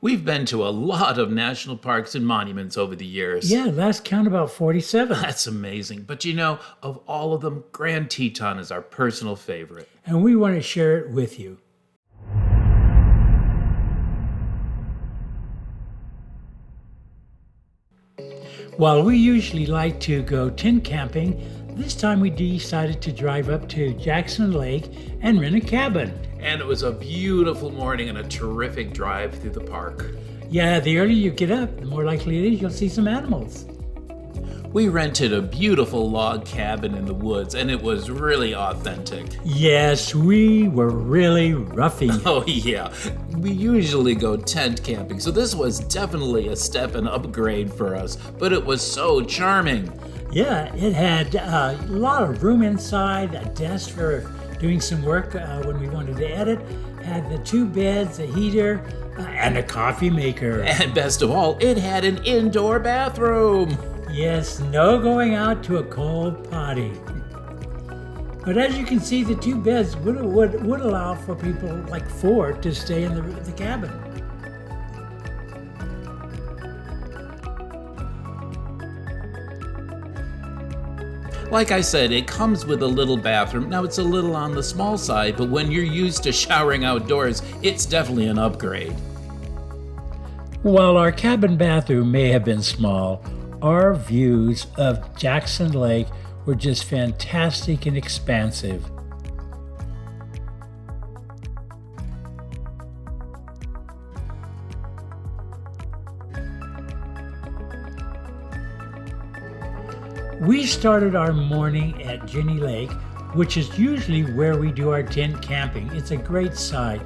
We've been to a lot of national parks and monuments over the years. Yeah, last count about 47. That's amazing. But you know, of all of them, Grand Teton is our personal favorite. And we want to share it with you. While we usually like to go tent camping, this time we decided to drive up to Jackson Lake and rent a cabin. And it was a beautiful morning and a terrific drive through the park. Yeah, the earlier you get up, the more likely it is you'll see some animals. We rented a beautiful log cabin in the woods, and it was really authentic. Yes, we were really roughy. Oh yeah, we usually go tent camping, so this was definitely a step and upgrade for us, but it was so charming. Yeah, it had a lot of room inside, a desk for doing some work when we wanted to edit, had the 2 beds, a heater, and a coffee maker. And best of all, it had an indoor bathroom. Yes, no going out to a cold potty. But as you can see, the 2 beds would allow for people like 4 to stay in the cabin. Like I said, it comes with a little bathroom. Now, it's a little on the small side, but when you're used to showering outdoors, it's definitely an upgrade. While our cabin bathroom may have been small, our views of Jackson Lake were just fantastic and expansive. We started our morning at Jenny Lake, which is usually where we do our tent camping. It's a great site.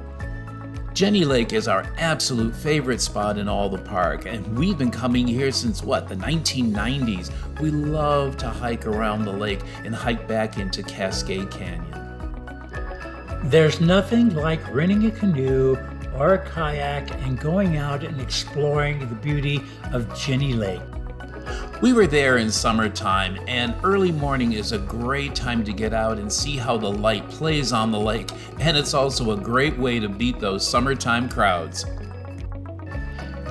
Jenny Lake is our absolute favorite spot in all the park, and we've been coming here since the 1990s. We love to hike around the lake and hike back into Cascade Canyon. There's nothing like renting a canoe or a kayak and going out and exploring the beauty of Jenny Lake. We were there in summertime, and early morning is a great time to get out and see how the light plays on the lake, and it's also a great way to beat those summertime crowds.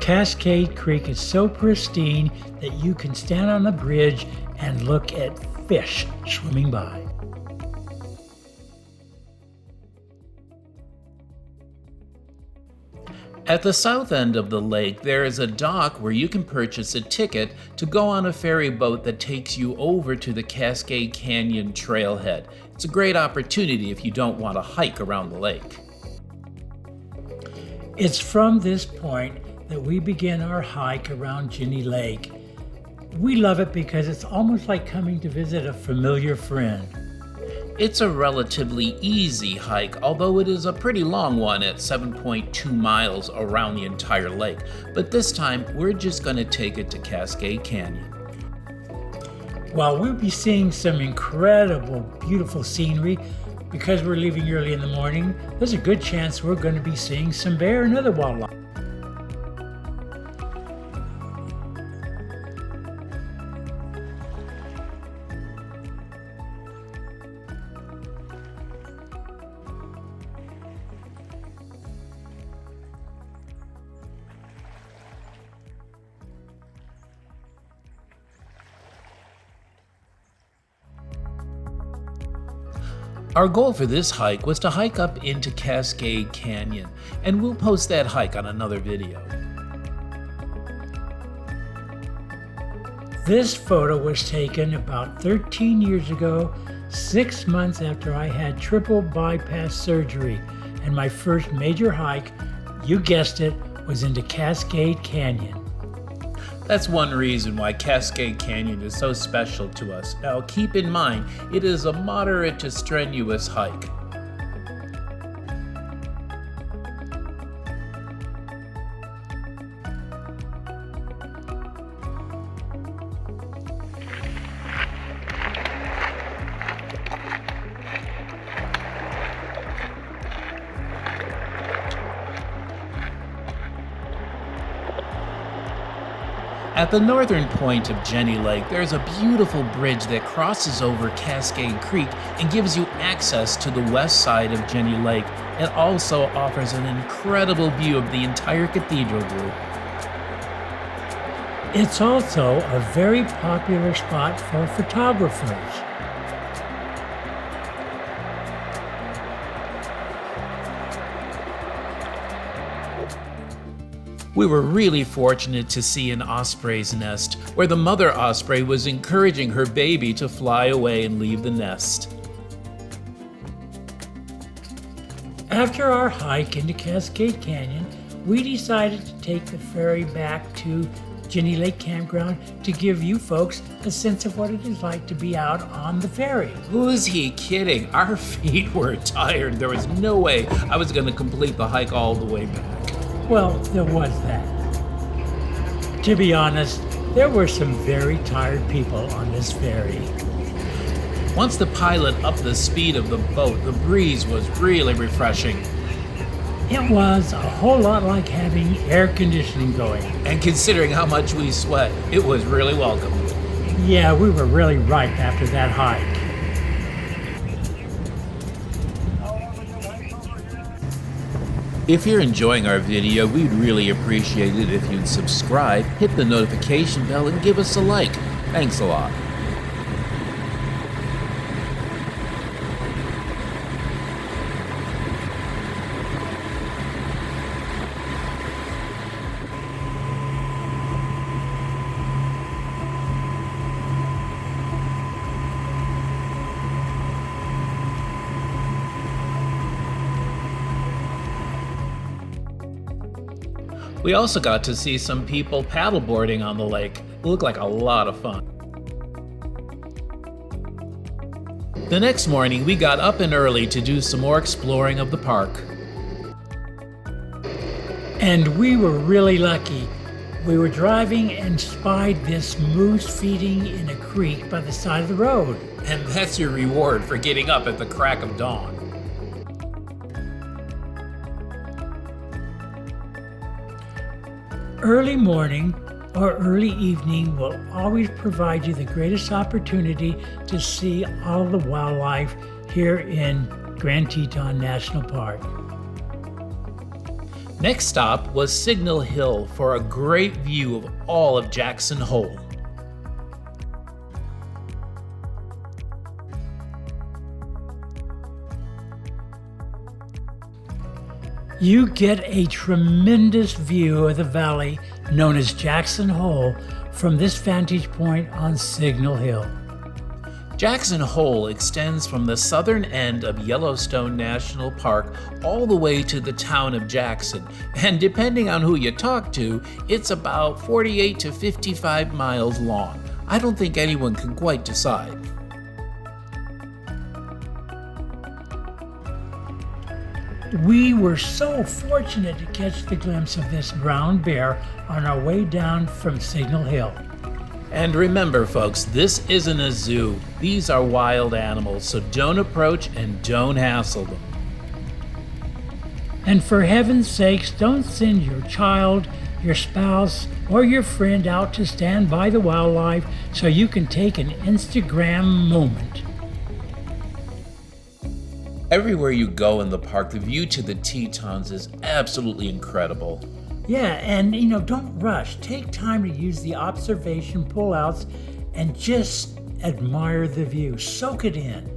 Cascade Creek is so pristine that you can stand on the bridge and look at fish swimming by. At the south end of the lake, there is a dock where you can purchase a ticket to go on a ferry boat that takes you over to the Cascade Canyon trailhead. It's a great opportunity if you don't want to hike around the lake. It's from this point that we begin our hike around Jenny Lake. We love it because it's almost like coming to visit a familiar friend. It's a relatively easy hike, although it is a pretty long one at 7.2 miles around the entire lake. But this time, we're just going to take it to Cascade Canyon. While we'll be seeing some incredible, beautiful scenery, because we're leaving early in the morning, there's a good chance we're going to be seeing some bear and other wildlife. Our goal for this hike was to hike up into Cascade Canyon, and we'll post that hike on another video. This photo was taken about 13 years ago, 6 months after I had triple bypass surgery, and my first major hike, you guessed it, was into Cascade Canyon. That's one reason why Cascade Canyon is so special to us. Now keep in mind, it is a moderate to strenuous hike. At the northern point of Jenny Lake, there's a beautiful bridge that crosses over Cascade Creek and gives you access to the west side of Jenny Lake. It also offers an incredible view of the entire cathedral group. It's also a very popular spot for photographers. We were really fortunate to see an osprey's nest, where the mother osprey was encouraging her baby to fly away and leave the nest. After our hike into Cascade Canyon, we decided to take the ferry back to Jenny Lake Campground to give you folks a sense of what it is like to be out on the ferry. Who's he kidding? Our feet were tired. There was no way I was going to complete the hike all the way back. Well, there was that. To be honest, there were some very tired people on this ferry. Once the pilot upped the speed of the boat, the breeze was really refreshing. It was a whole lot like having air conditioning going. And considering how much we sweat, it was really welcome. Yeah, we were really ripe after that hike. If you're enjoying our video, we'd really appreciate it if you'd subscribe, hit the notification bell, and give us a like. Thanks a lot. We also got to see some people paddleboarding on the lake. It looked like a lot of fun. The next morning, we got up and early to do some more exploring of the park. And we were really lucky. We were driving and spied this moose feeding in a creek by the side of the road. And that's your reward for getting up at the crack of dawn. Early morning or early evening will always provide you the greatest opportunity to see all the wildlife here in Grand Teton National Park. Next stop was Signal Hill for a great view of all of Jackson Hole. You get a tremendous view of the valley known as Jackson Hole from this vantage point on Signal Hill. Jackson Hole extends from the southern end of Yellowstone National Park all the way to the town of Jackson, and depending on who you talk to, it's about 48 to 55 miles long. I don't think anyone can quite decide. We were so fortunate to catch the glimpse of this brown bear on our way down from Signal Hill. And remember, folks, this isn't a zoo. These are wild animals, so don't approach and don't hassle them. And for heaven's sakes, don't send your child, your spouse, or your friend out to stand by the wildlife so you can take an Instagram moment. Everywhere you go in the park, the view to the Tetons is absolutely incredible. Yeah, and don't rush. Take time to use the observation pullouts and just admire the view. Soak it in.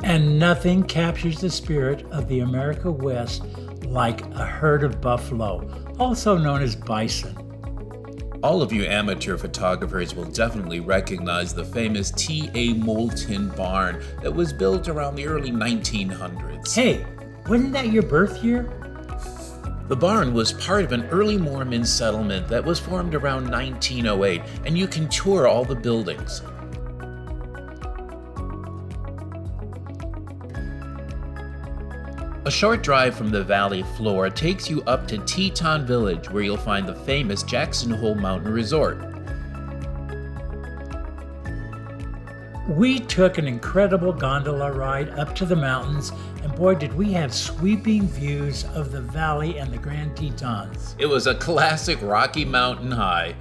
And nothing captures the spirit of the America West like a herd of buffalo, also known as bison. All of you amateur photographers will definitely recognize the famous T.A. Moulton barn that was built around the early 1900s. Hey, wasn't that your birth year? The barn was part of an early Mormon settlement that was formed around 1908, and you can tour all the buildings. A short drive from the valley floor takes you up to Teton Village, where you'll find the famous Jackson Hole Mountain Resort. We took an incredible gondola ride up to the mountains, and boy, did we have sweeping views of the valley and the Grand Tetons. It was a classic Rocky Mountain high.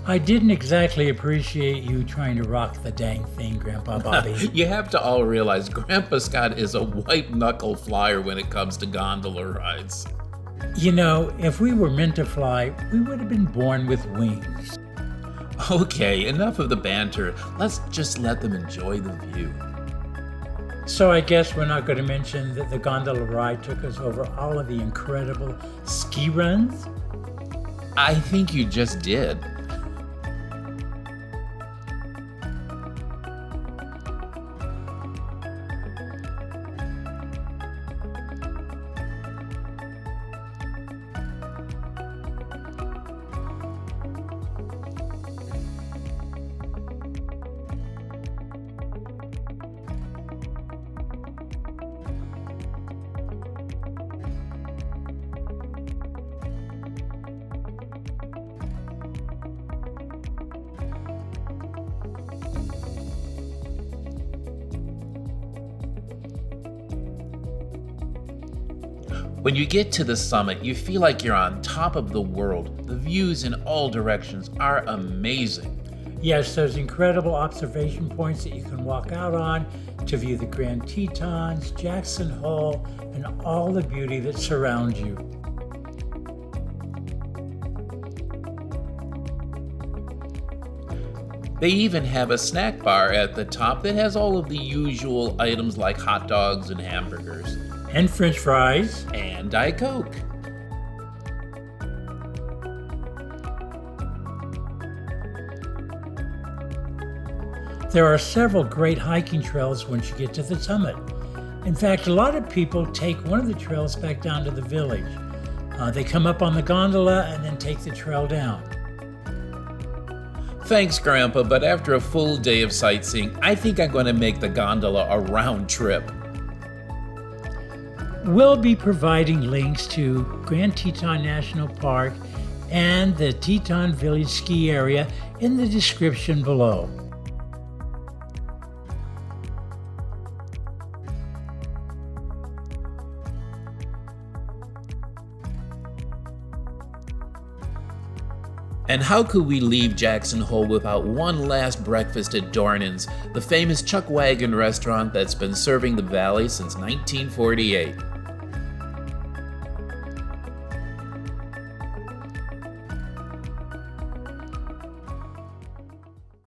I didn't exactly appreciate you trying to rock the dang thing, Grandpa Bobby. You have to all realize Grandpa Scott is a white-knuckle flyer when it comes to gondola rides. You know, if we were meant to fly, we would have been born with wings. Okay, enough of the banter. Let's just let them enjoy the view. So I guess we're not going to mention that the gondola ride took us over all of the incredible ski runs? I think you just did. When you get to the summit, you feel like you're on top of the world. The views in all directions are amazing. Yes, there's incredible observation points that you can walk out on to view the Grand Tetons, Jackson Hole, and all the beauty that surrounds you. They even have a snack bar at the top that has all of the usual items like hot dogs and hamburgers. And French fries. And Diet Coke. There are several great hiking trails once you get to the summit. In fact, a lot of people take one of the trails back down to the village. They come up on the gondola and then take the trail down. Thanks, Grandpa, but after a full day of sightseeing, I think I'm going to make the gondola a round trip. We'll be providing links to Grand Teton National Park and the Teton Village ski area in the description below. And how could we leave Jackson Hole without one last breakfast at Dornan's, the famous chuck wagon restaurant that's been serving the valley since 1948?